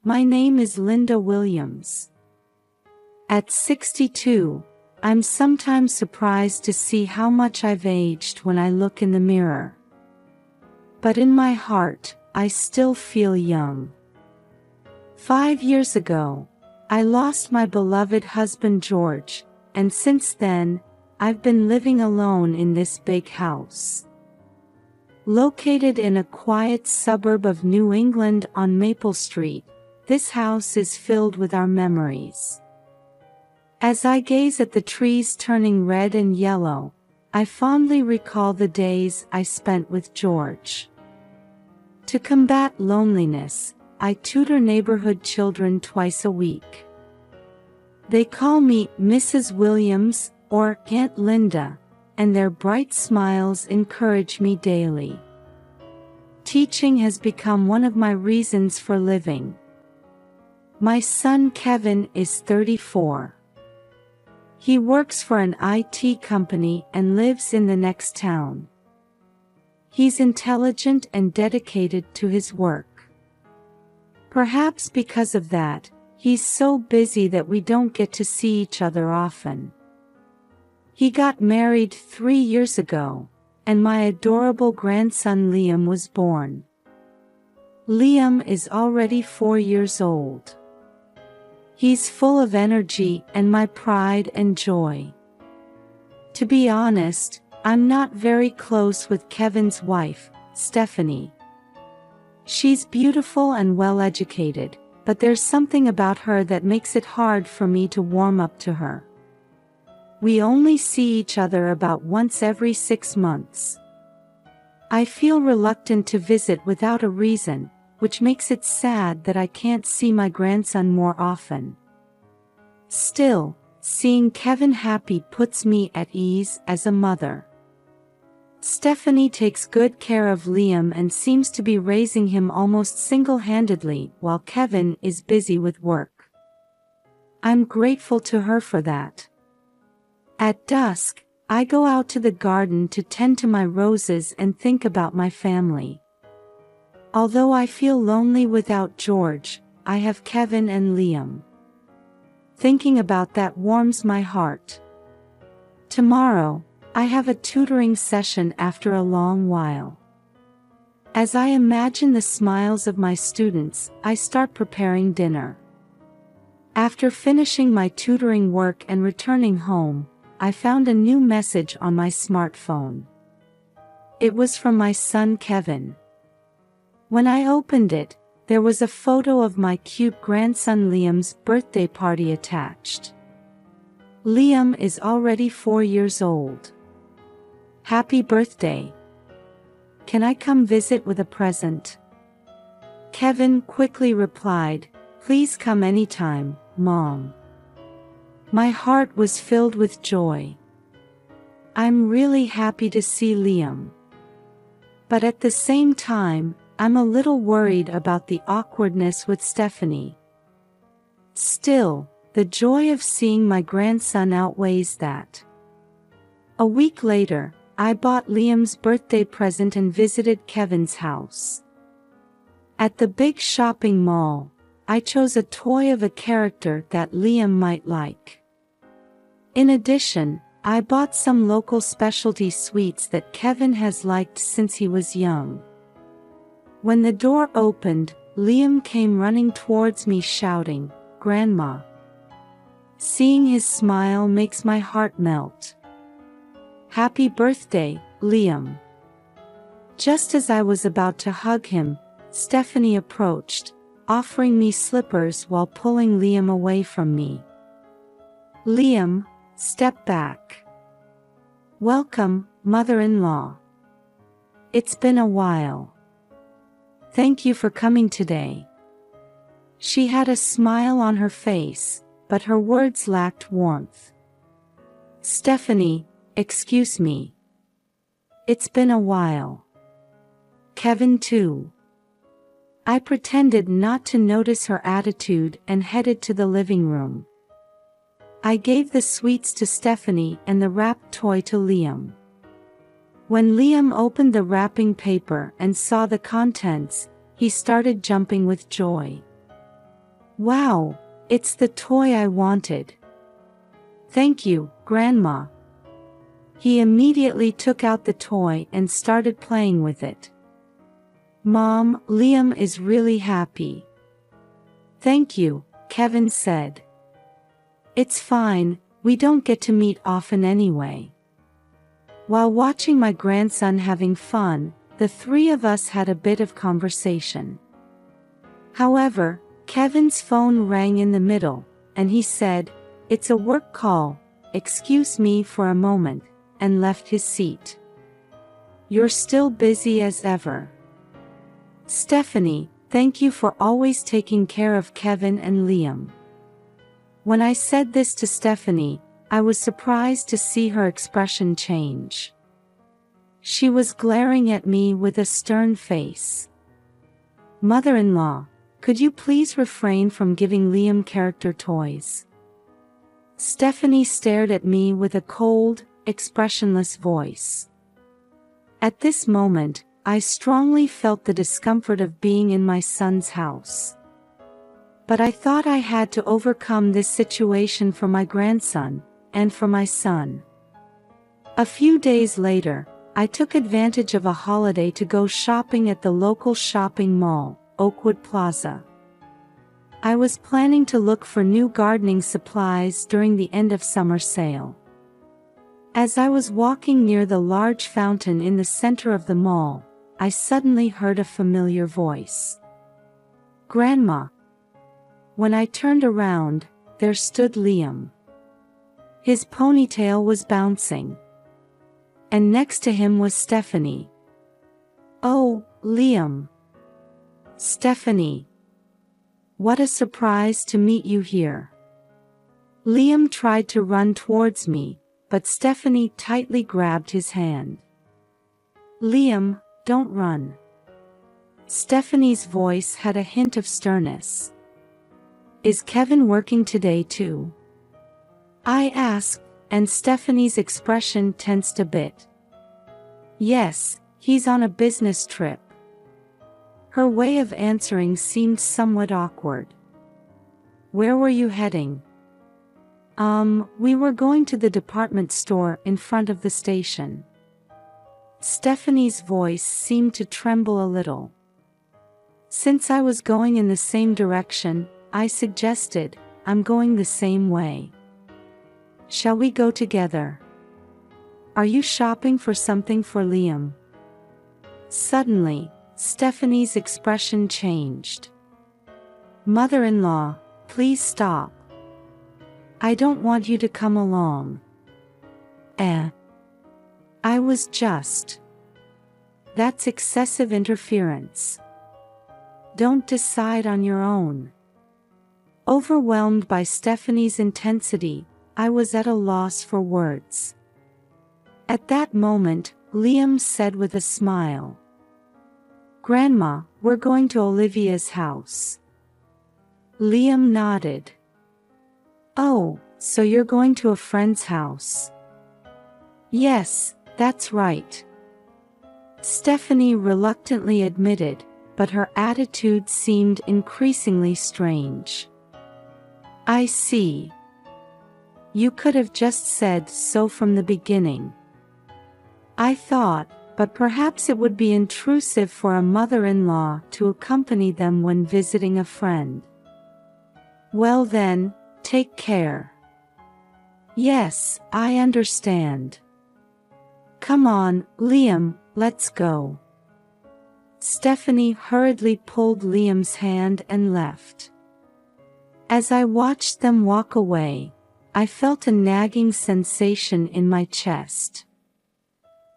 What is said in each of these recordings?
My name is Linda Williams. At 62, I'm sometimes surprised to see how much I've aged when I look in the mirror. But in my heart, I still feel young. 5 years ago, I lost my beloved husband George, and since then, I've been living alone in this big house. Located in a quiet suburb of New England on Maple Street, this house is filled with our memories. As I gaze at the trees turning red and yellow, I fondly recall the days I spent with George. To combat loneliness, I tutor neighborhood children twice a week. They call me Mrs. Williams or Aunt Linda, and their bright smiles encourage me daily. Teaching has become one of my reasons for living. My son Kevin is 34. He works for an IT company and lives in the next town. He's intelligent and dedicated to his work. Perhaps because of that, he's so busy that we don't get to see each other often. He got married 3 years ago, and my adorable grandson Liam was born. Liam is already 4 years old. He's full of energy and my pride and joy. To be honest, I'm not very close with Kevin's wife, Stephanie. She's beautiful and well-educated, but there's something about her that makes it hard for me to warm up to her. We only see each other about once every 6 months. I feel reluctant to visit without a reason, which makes it sad that I can't see my grandson more often. Still, seeing Kevin happy puts me at ease as a mother. Stephanie takes good care of Liam and seems to be raising him almost single-handedly while Kevin is busy with work. I'm grateful to her for that. At dusk, I go out to the garden to tend to my roses and think about my family. Although I feel lonely without George, I have Kevin and Liam. Thinking about that warms my heart. Tomorrow, I have a tutoring session after a long while. As I imagine the smiles of my students, I start preparing dinner. After finishing my tutoring work and returning home, I found a new message on my smartphone. It was from my son Kevin. When I opened it, there was a photo of my cute grandson Liam's birthday party attached. Liam is already 4 years old. Happy birthday. Can I come visit with a present? Kevin quickly replied, Please come anytime, Mom. My heart was filled with joy. I'm really happy to see Liam. But at the same time, I'm a little worried about the awkwardness with Stephanie. Still, the joy of seeing my grandson outweighs that. A week later, I bought Liam's birthday present and visited Kevin's house. At the big shopping mall, I chose a toy of a character that Liam might like. In addition, I bought some local specialty sweets that Kevin has liked since he was young. When the door opened, Liam came running towards me shouting, Grandma. Seeing his smile makes my heart melt. Happy birthday, Liam. Just as I was about to hug him, Stephanie approached, offering me slippers while pulling Liam away from me. Liam, step back. Welcome, mother-in-law. It's been a while. Thank you for coming today. She had a smile on her face, but her words lacked warmth. Stephanie, excuse me. It's been a while. Kevin too. I pretended not to notice her attitude and headed to the living room. I gave the sweets to Stephanie and the wrapped toy to Liam. When Liam opened the wrapping paper and saw the contents, he started jumping with joy. Wow, it's the toy I wanted. Thank you, Grandma. He immediately took out the toy and started playing with it. Mom, Liam is really happy. Thank you, Kevin said. It's fine, we don't get to meet often anyway. While watching my grandson having fun, the three of us had a bit of conversation. However, Kevin's phone rang in the middle, and he said, "It's a work call, excuse me for a moment," and left his seat. You're still busy as ever. Stephanie, thank you for always taking care of Kevin and Liam. When I said this to Stephanie, I was surprised to see her expression change. She was glaring at me with a stern face. Mother-in-law, could you please refrain from giving Liam character toys? Stephanie stared at me with a cold, expressionless voice. At this moment, I strongly felt the discomfort of being in my son's house. But I thought I had to overcome this situation for my grandson, and for my son. A few days later, I took advantage of a holiday to go shopping at the local shopping mall, Oakwood Plaza. I was planning to look for new gardening supplies during the end of summer sale. As I was walking near the large fountain in the center of the mall, I suddenly heard a familiar voice. Grandma. When I turned around, there stood Liam. His ponytail was bouncing. And next to him was Stephanie. Oh, Liam. Stephanie. What a surprise to meet you here. Liam tried to run towards me, but Stephanie tightly grabbed his hand. Liam, don't run. Stephanie's voice had a hint of sternness. Is Kevin working today too? I asked, and Stephanie's expression tensed a bit. Yes, he's on a business trip. Her way of answering seemed somewhat awkward. Where were you heading? We were going to the department store in front of the station. Stephanie's voice seemed to tremble a little. Since I was going in the same direction, I suggested, I'm going the same way. Shall we go together? Are you shopping for something for Liam? Suddenly, Stephanie's expression changed. Mother-in-law, please stop. I don't want you to come along. I was just. That's excessive interference. Don't decide on your own. Overwhelmed by Stephanie's intensity, I was at a loss for words. At that moment, Liam said with a smile. Grandma, we're going to Olivia's house. Liam nodded. Oh, so you're going to a friend's house? Yes, that's right. Stephanie reluctantly admitted, but her attitude seemed increasingly strange. I see. You could have just said so from the beginning. I thought, but perhaps it would be intrusive for a mother-in-law to accompany them when visiting a friend. Well then, take care. Yes, I understand. Come on, Liam, let's go. Stephanie hurriedly pulled Liam's hand and left. As I watched them walk away, I felt a nagging sensation in my chest.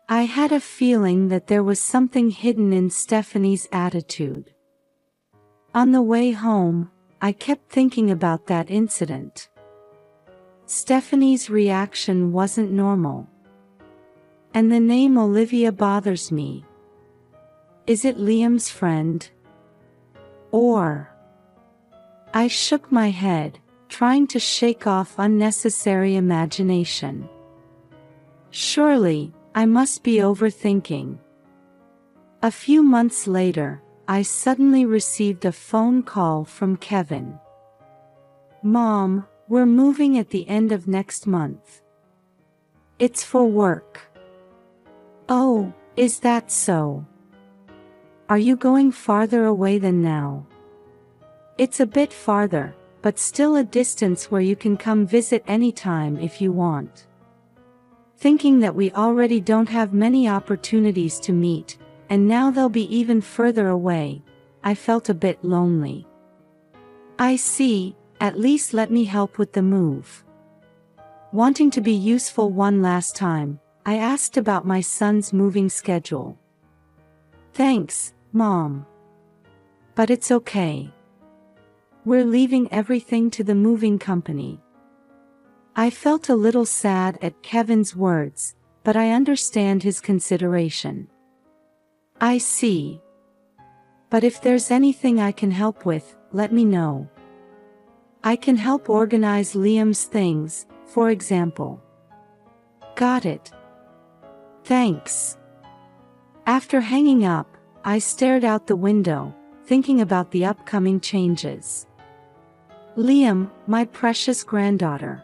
I had a feeling that there was something hidden in Stephanie's attitude. On the way home, I kept thinking about that incident. Stephanie's reaction wasn't normal. And the name Olivia bothers me. Is it Liam's friend? Or? I shook my head, trying to shake off unnecessary imagination. Surely, I must be overthinking. A few months later, I suddenly received a phone call from Kevin. Mom, we're moving at the end of next month. It's for work. Oh, is that so? Are you going farther away than now? It's a bit farther, but still a distance where you can come visit anytime if you want. Thinking that we already don't have many opportunities to meet, and now they'll be even further away, I felt a bit lonely. I see, at least let me help with the move. Wanting to be useful one last time, I asked about my son's moving schedule. Thanks, Mom. But it's okay. We're leaving everything to the moving company. I felt a little sad at Kevin's words, but I understand his consideration. I see. But if there's anything I can help with, let me know. I can help organize Liam's things, for example. Got it. Thanks. After hanging up, I stared out the window, thinking about the upcoming changes. Liam, my precious granddaughter.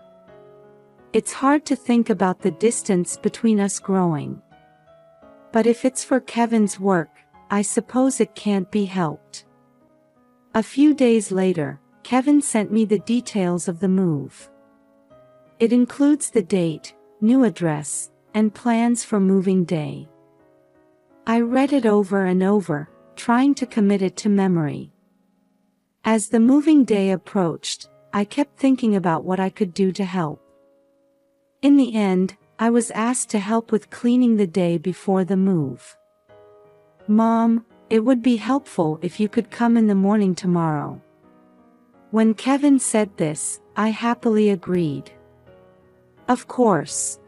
It's hard to think about the distance between us growing. But if it's for Kevin's work, I suppose it can't be helped. A few days later, Kevin sent me the details of the move. It includes the date, new address, and plans for moving day. I read it over and over, trying to commit it to memory. As the moving day approached, I kept thinking about what I could do to help. In the end, I was asked to help with cleaning the day before the move. Mom, it would be helpful if you could come in the morning tomorrow. When Kevin said this, I happily agreed. Of course.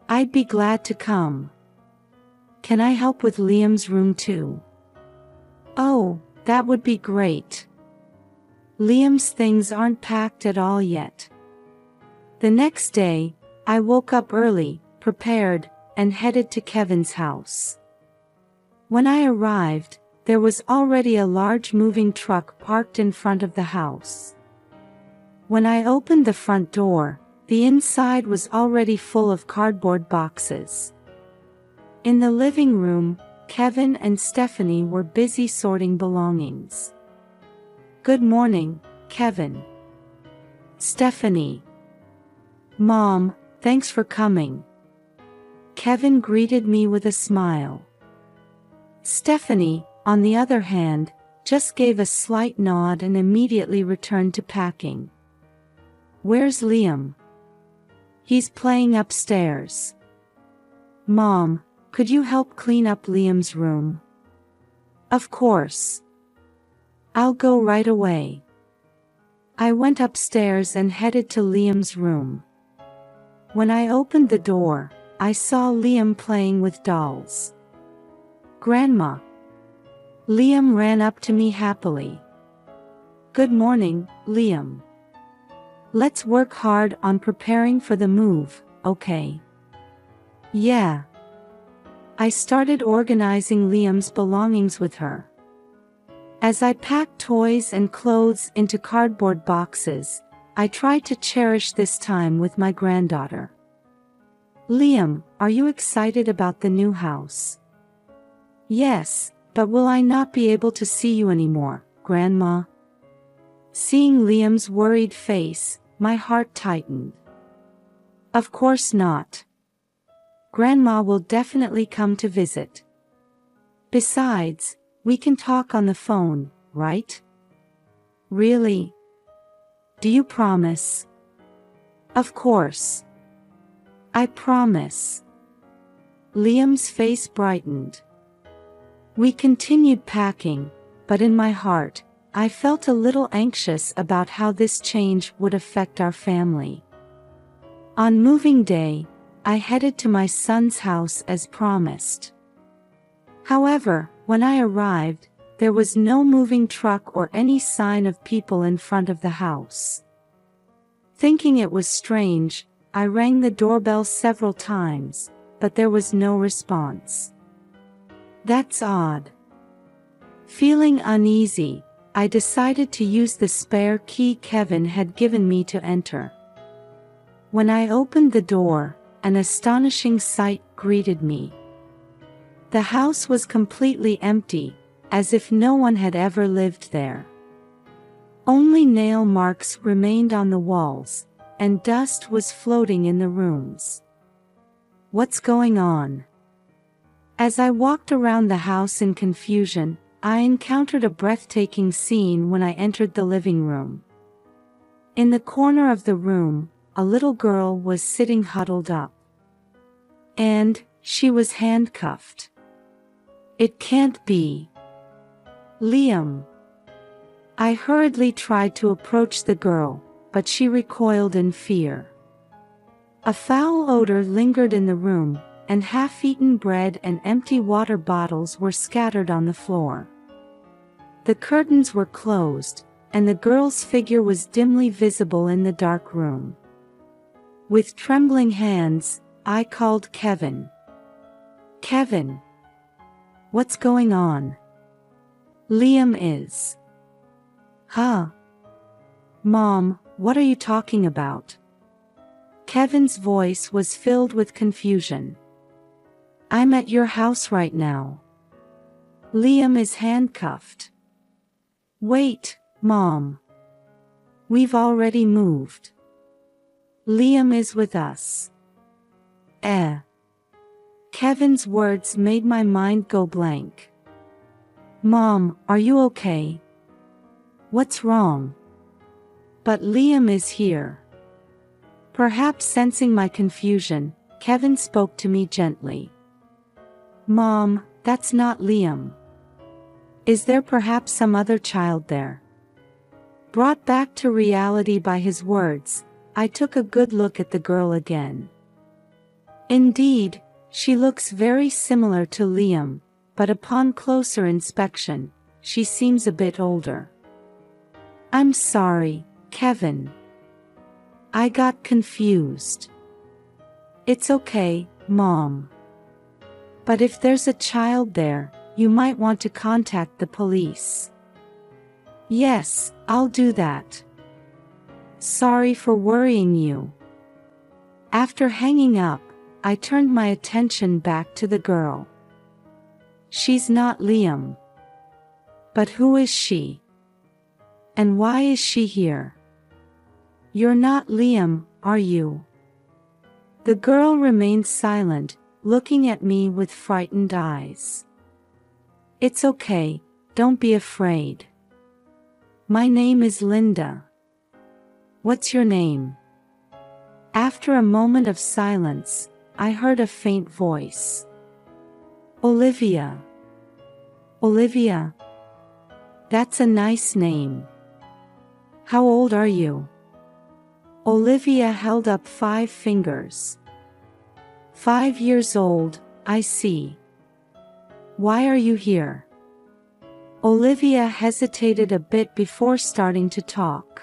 I'd be glad to come. Can I help with Liam's room too? Oh, that would be great. Liam's things aren't packed at all yet. The next day, I woke up early, prepared, and headed to Kevin's house. When I arrived, there was already a large moving truck parked in front of the house. When I opened the front door, the inside was already full of cardboard boxes. In the living room, Kevin and Stephanie were busy sorting belongings. Good morning, Kevin. Stephanie. Mom, thanks for coming. Kevin greeted me with a smile. Stephanie, on the other hand, just gave a slight nod and immediately returned to packing. Where's Liam? He's playing upstairs. Mom, could you help clean up Liam's room? Of course. I'll go right away. I went upstairs and headed to Liam's room. When I opened the door, I saw Liam playing with dolls. Grandma. Liam ran up to me happily. Good morning, Liam. Let's work hard on preparing for the move, okay? Yeah. I started organizing Liam's belongings with her. As I packed toys and clothes into cardboard boxes, I tried to cherish this time with my granddaughter. Liam, are you excited about the new house? Yes, but will I not be able to see you anymore, Grandma? Seeing Liam's worried face, my heart tightened. Of course not. Grandma will definitely come to visit. Besides, we can talk on the phone, right? Really? Do you promise? Of course. I promise. Liam's face brightened. We continued packing, but in my heart, I felt a little anxious about how this change would affect our family. On moving day, I headed to my son's house as promised. However, when I arrived, there was no moving truck or any sign of people in front of the house. Thinking it was strange, I rang the doorbell several times, but there was no response. That's odd. Feeling uneasy, I decided to use the spare key Kevin had given me to enter. When I opened the door, an astonishing sight greeted me. The house was completely empty, as if no one had ever lived there. Only nail marks remained on the walls, and dust was floating in the rooms. What's going on? As I walked around the house in confusion, I encountered a breathtaking scene when I entered the living room. In the corner of the room, a little girl was sitting huddled up. And she was handcuffed. It can't be. Liam. I hurriedly tried to approach the girl, but she recoiled in fear. A foul odor lingered in the room, and half-eaten bread and empty water bottles were scattered on the floor. The curtains were closed, and the girl's figure was dimly visible in the dark room. With trembling hands, I called Kevin. Kevin. What's going on? Liam is. Huh? Mom, what are you talking about? Kevin's voice was filled with confusion. I'm at your house right now. Liam is handcuffed. Wait, Mom. We've already moved. Liam is with us. Kevin's words made my mind go blank. Mom, are you okay? What's wrong? But Liam is here. Perhaps sensing my confusion, Kevin spoke to me gently. Mom, that's not Liam. Is there perhaps some other child there? Brought back to reality by his words, I took a good look at the girl again. Indeed, she looks very similar to Liam, but upon closer inspection, she seems a bit older. I'm sorry, Kevin. I got confused. It's okay, Mom. But if there's a child there, you might want to contact the police. Yes, I'll do that. Sorry for worrying you. After hanging up, I turned my attention back to the girl. She's not Liam. But who is she? And why is she here? You're not Liam, are you? The girl remained silent, looking at me with frightened eyes. It's okay, don't be afraid. My name is Linda. What's your name? After a moment of silence, I heard a faint voice. Olivia. Olivia. That's a nice name. How old are you? Olivia held up 5 fingers. 5 years old, I see. Why are you here? Olivia hesitated a bit before starting to talk.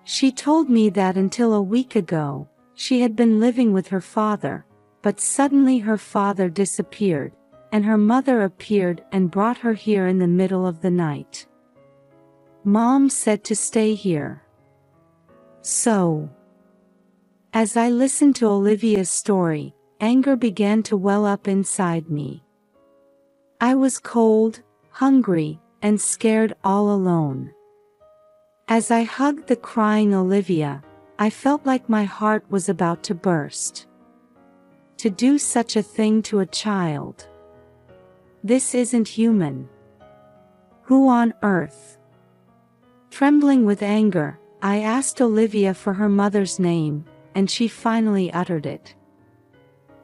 She told me that until a week ago, she had been living with her father, but suddenly her father disappeared, and her mother appeared and brought her here in the middle of the night. Mom said to stay here. So, as I listened to Olivia's story, anger began to well up inside me. I was cold, hungry, and scared all alone. As I hugged the crying Olivia, I felt like my heart was about to burst. To do such a thing to a child. This isn't human. Who on earth? Trembling with anger, I asked Olivia for her mother's name, and she finally uttered it.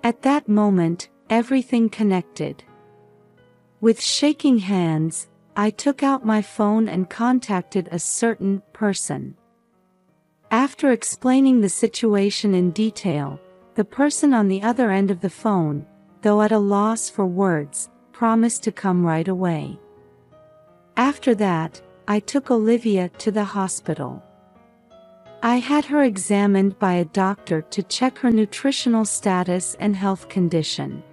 At that moment, everything connected. With shaking hands, I took out my phone and contacted a certain person. After explaining the situation in detail, the person on the other end of the phone, though at a loss for words, promised to come right away. After that, I took Olivia to the hospital. I had her examined by a doctor to check her nutritional status and health condition.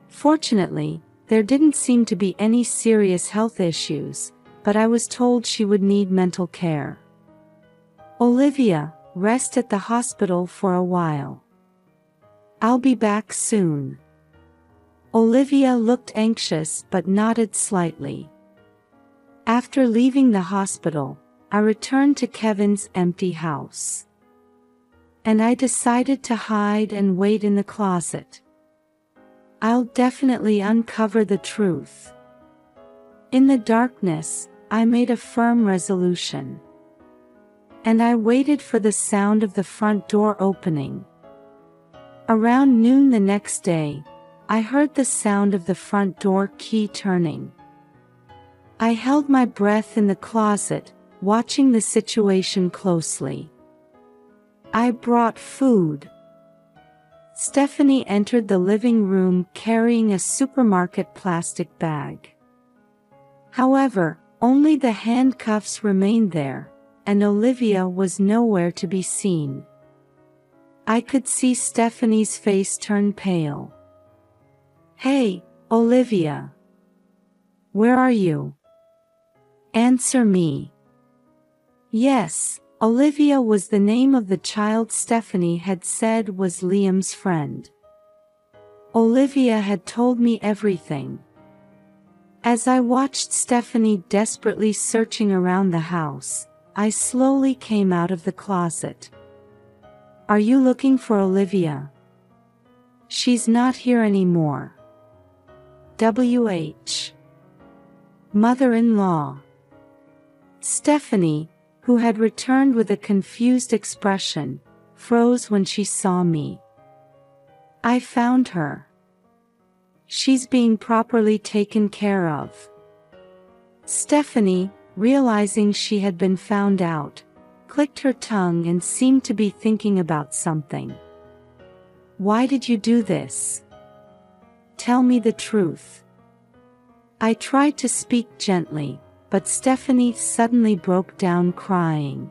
Fortunately, there didn't seem to be any serious health issues, but I was told she would need mental care. Olivia, rest at the hospital for a while. I'll be back soon. Olivia looked anxious but nodded slightly. After leaving the hospital, I returned to Kevin's empty house. And I decided to hide and wait in the closet. I'll definitely uncover the truth. In the darkness, I made a firm resolution. And I waited for the sound of the front door opening. Around noon the next day, I heard the sound of the front door key turning. I held my breath in the closet, watching the situation closely. I brought food. Stephanie entered the living room carrying a supermarket plastic bag. However, only the handcuffs remained there, and Olivia was nowhere to be seen. I could see Stephanie's face turn pale. "Hey, Olivia. Where are you? Answer me." Yes, Olivia was the name of the child Stephanie had said was Liam's friend. Olivia had told me everything. As I watched Stephanie desperately searching around the house, I slowly came out of the closet. "Are you looking for Olivia? She's not here anymore. WH. Mother-in-law." Stephanie, who had returned with a confused expression, froze when she saw me. "I found her. She's being properly taken care of." Stephanie, realizing she had been found out, clicked her tongue and seemed to be thinking about something. "Why did you do this? Tell me the truth." I tried to speak gently, but Stephanie suddenly broke down crying.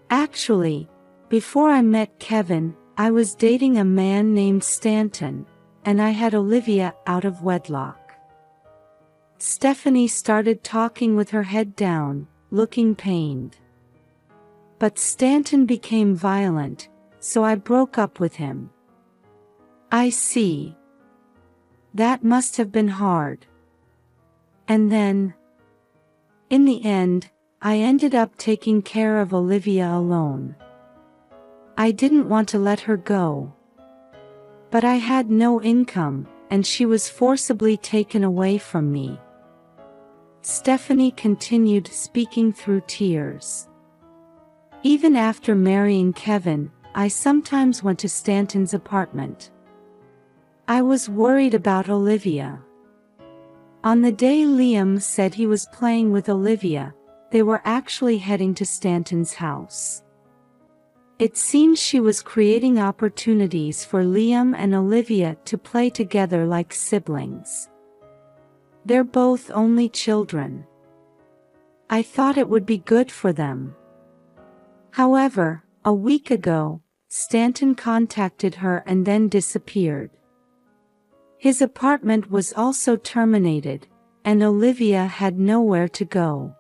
"Actually, before I met Kevin, I was dating a man named Stanton, and I had Olivia out of wedlock." Stephanie started talking with her head down, looking pained. "But Stanton became violent, so I broke up with him." "I see. That must have been hard. And then, in the end, I ended up taking care of Olivia alone. I didn't want to let her go. But I had no income, and she was forcibly taken away from me." Stephanie continued speaking through tears. "Even after marrying Kevin, I sometimes went to Stanton's apartment. I was worried about Olivia. On the day Liam said he was playing with Olivia, they were actually heading to Stanton's house. It seems she was creating opportunities for Liam and Olivia to play together like siblings. They're both only children. I thought it would be good for them. However, a week ago, Stanton contacted her and then disappeared. His apartment was also terminated, and Olivia had nowhere to go.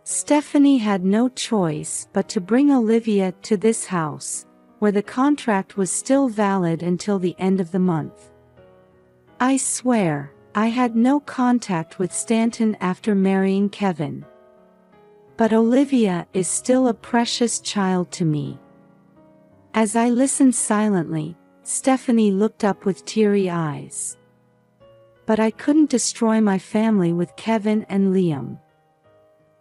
Stephanie had no choice but to bring Olivia to this house, where the contract was still valid until the end of the month. I swear, I had no contact with Stanton after marrying Kevin. But Olivia is still a precious child to me." As I listened silently, Stephanie looked up with teary eyes. "But I couldn't destroy my family with Kevin and Liam.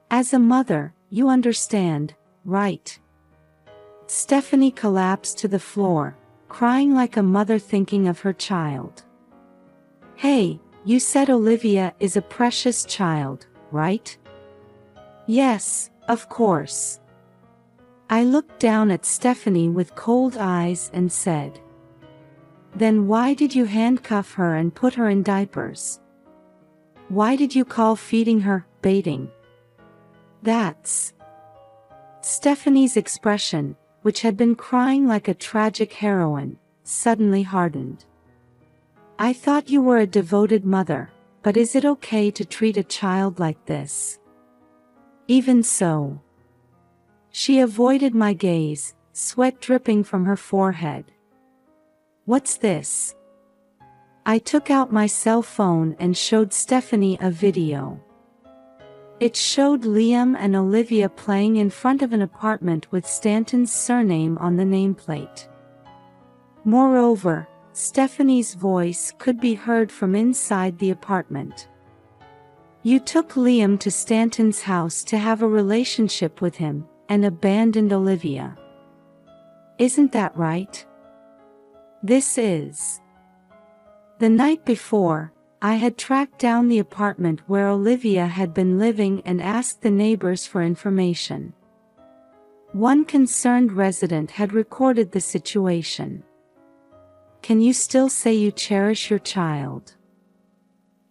As a mother, you understand, right?" Stephanie collapsed to the floor, crying like a mother thinking of her child. "Hey, you said Olivia is a precious child, right?" "Yes, of course." I looked down at Stephanie with cold eyes and said, "Then why did you handcuff her and put her in diapers? Why did you call feeding her baiting?" That's... Stephanie's expression, which had been crying like a tragic heroine, suddenly hardened. "I thought you were a devoted mother, But is it okay to treat a child like this? Even so. She avoided my gaze, sweat dripping from her forehead. What's this? I took out my cell phone and showed Stephanie a video. It showed Liam and Olivia playing in front of an apartment with Stanton's surname on the nameplate. Moreover, Stephanie's voice could be heard from inside the apartment. You took Liam to Stanton's house to have a relationship with him, and abandoned Olivia. Isn't that right? This is. The night before, I had tracked down the apartment where Olivia had been living and asked the neighbors for information. One concerned resident had recorded the situation. Can you still say you cherish your child?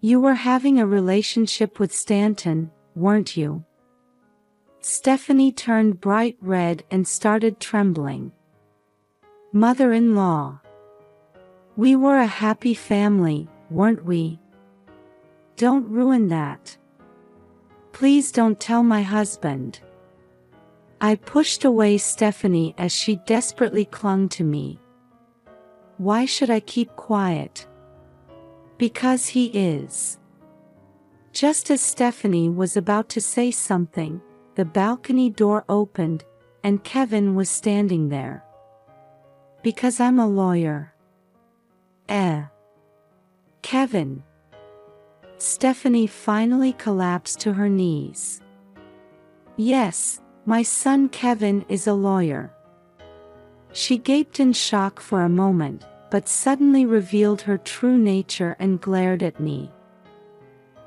You were having a relationship with Stanton, weren't you? Stephanie turned bright red and started trembling. Mother-in-law. We were a happy family, weren't we? Don't ruin that. Please don't tell my husband. I pushed away Stephanie as she desperately clung to me. Why should I keep quiet? Because he is. Just as Stephanie was about to say something, the balcony door opened, and Kevin was standing there. Because I'm a lawyer. Kevin. Stephanie finally collapsed to her knees. Yes, my son Kevin is a lawyer. She gaped in shock for a moment, but suddenly revealed her true nature and glared at me.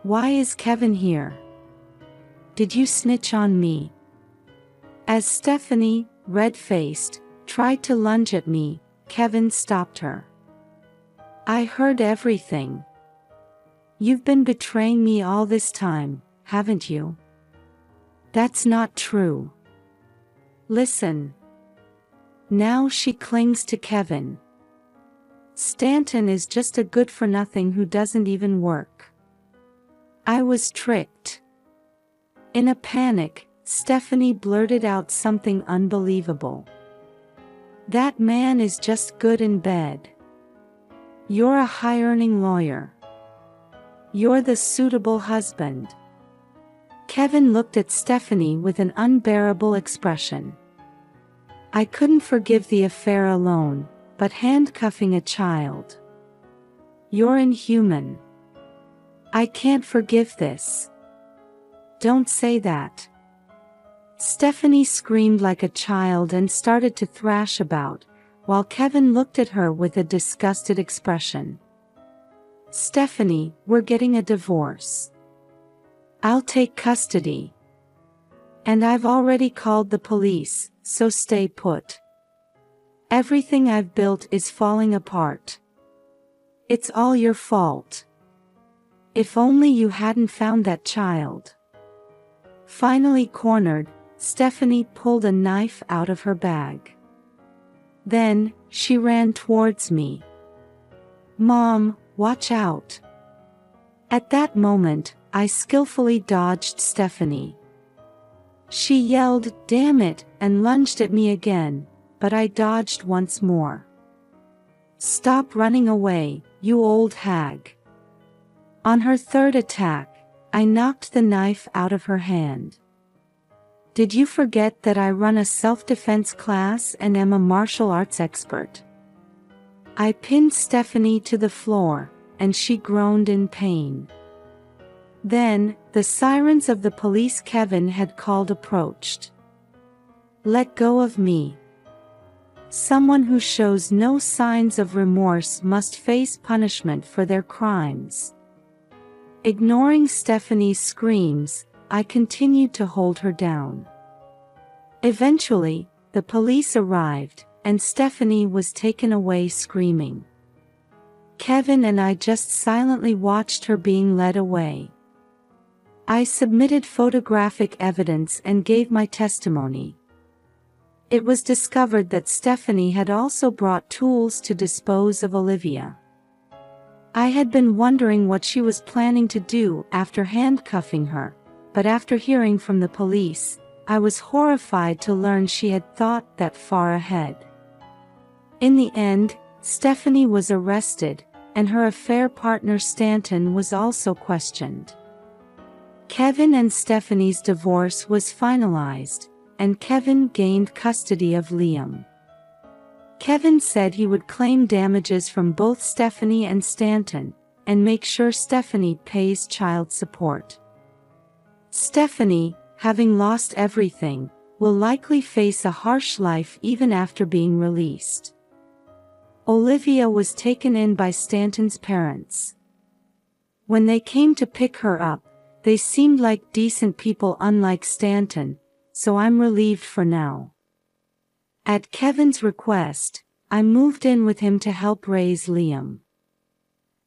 Why is Kevin here? Did you snitch on me? As Stephanie, red-faced, tried to lunge at me, Kevin stopped her. I heard everything. You've been betraying me all this time, haven't you? That's not true. Listen. Now she clings to Kevin. Stanton is just a good-for-nothing who doesn't even work. I was tricked. In a panic, Stephanie blurted out something unbelievable. That man is just good in bed. You're a high-earning lawyer. You're the suitable husband. Kevin looked at Stephanie with an unbearable expression. I couldn't forgive the affair alone, but handcuffing a child. You're inhuman. I can't forgive this. Don't say that. Stephanie screamed like a child and started to thrash about, while Kevin looked at her with a disgusted expression. Stephanie, we're getting a divorce. I'll take custody. And I've already called the police, so stay put. Everything I've built is falling apart. It's all your fault. If only you hadn't found that child. Finally cornered, Stephanie pulled a knife out of her bag. Then, she ran towards me. Mom, watch out. At that moment, I skillfully dodged Stephanie. She yelled, "Damn it," and lunged at me again, but I dodged once more. Stop running away, you old hag. On her third attack, I knocked the knife out of her hand. Did you forget that I run a self-defense class and am a martial arts expert? I pinned Stephanie to the floor, and she groaned in pain. Then, the sirens of the police Kevin had called approached. Let go of me. Someone who shows no signs of remorse must face punishment for their crimes. Ignoring Stephanie's screams, I continued to hold her down. Eventually, the police arrived, and Stephanie was taken away screaming. Kevin and I just silently watched her being led away. I submitted photographic evidence and gave my testimony. It was discovered that Stephanie had also brought tools to dispose of Olivia. I had been wondering what she was planning to do after handcuffing her, but after hearing from the police, I was horrified to learn she had thought that far ahead. In the end, Stephanie was arrested, and her affair partner Stanton was also questioned. Kevin and Stephanie's divorce was finalized, and Kevin gained custody of Liam. Kevin said he would claim damages from both Stephanie and Stanton, and make sure Stephanie pays child support. Stephanie, having lost everything, will likely face a harsh life even after being released. Olivia was taken in by Stanton's parents. When they came to pick her up, they seemed like decent people unlike Stanton, so I'm relieved for now. At Kevin's request, I moved in with him to help raise Liam.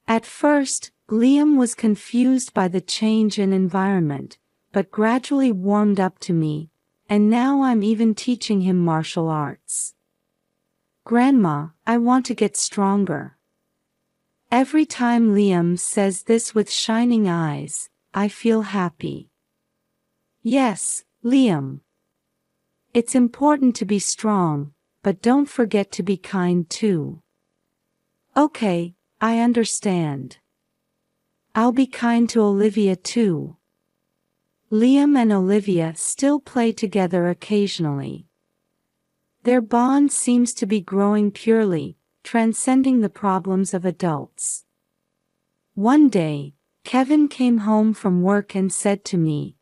At first, Liam was confused by the change in environment, but gradually warmed up to me, and now I'm even teaching him martial arts. Grandma, I want to get stronger. Every time Liam says this with shining eyes, I feel happy. Yes, Liam. It's important to be strong, but don't forget to be kind too. Okay, I understand. I'll be kind to Olivia too. Liam and Olivia still play together occasionally. Their bond seems to be growing purely, transcending the problems of adults. One day, Kevin came home from work and said to me,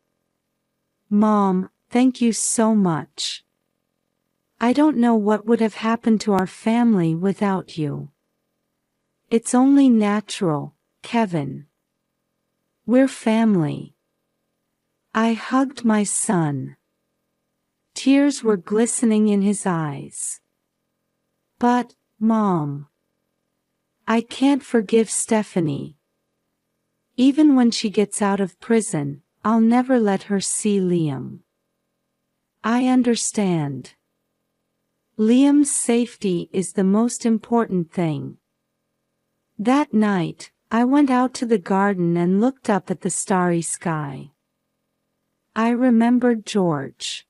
"Mom, thank you so much. I don't know what would have happened to our family without you." It's only natural, Kevin. We're family. I hugged my son. Tears were glistening in his eyes. But, Mom, I can't forgive Stephanie. Even when she gets out of prison, I'll never let her see Liam. I understand. Liam's safety is the most important thing. That night, I went out to the garden and looked up at the starry sky. I remembered George.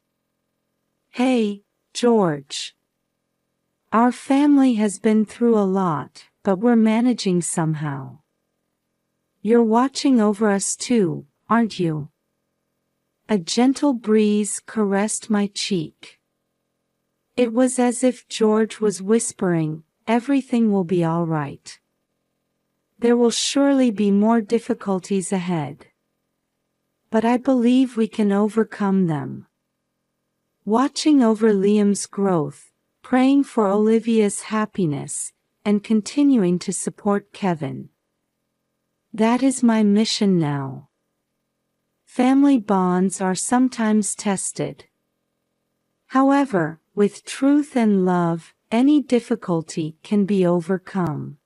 Hey, George. Our family has been through a lot, but we're managing somehow. You're watching over us too, aren't you? A gentle breeze caressed my cheek. It was as if George was whispering, "Everything will be all right. There will surely be more difficulties ahead. But I believe we can overcome them." Watching over Liam's growth, praying for Olivia's happiness, and continuing to support Kevin. That is my mission now. Family bonds are sometimes tested. However, with truth and love, any difficulty can be overcome.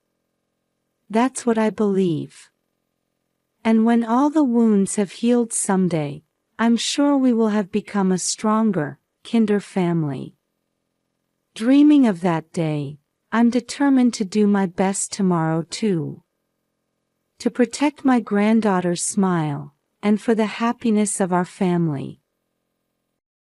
That's what I believe. And when all the wounds have healed someday, I'm sure we will have become a stronger, kinder family. Dreaming of that day, I'm determined to do my best tomorrow too. To protect my granddaughter's smile, and for the happiness of our family.